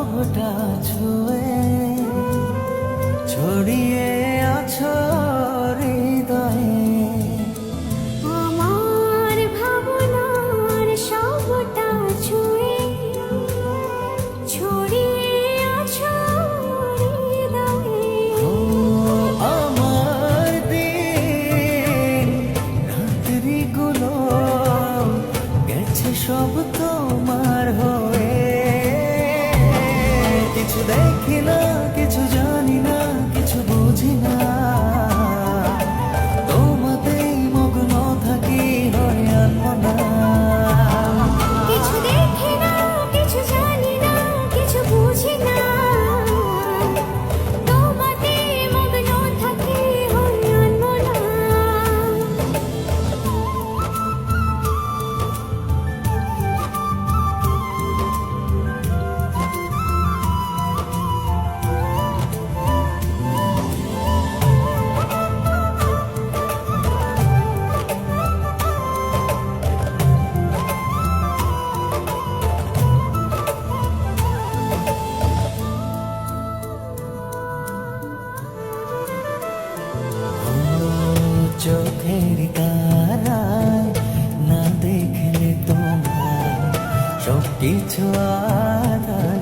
সবটা ছুঁয়ে ছড়িয়ে আছো হৃদয়ে। আমার ভাবনার সবটা ছুঁয়ে ছড়িয়ে আছো হৃদয়ে। ও আমার দিন রাত্রিগুলো গেছে সব তোমার হয়ে। কিছু দেখি না, কিছু জানি না, কিছু বুঝি না, তোমাতেই মগ্ন থাকি হরে আনমনা। কিছু দেখি না, কিছু জানি না, কিছু বুঝি না, তোমাতে মগ্ন থাকি হই আনমনা। চোখের তারায় না দেখলে তোমার সব কিছু আড়াল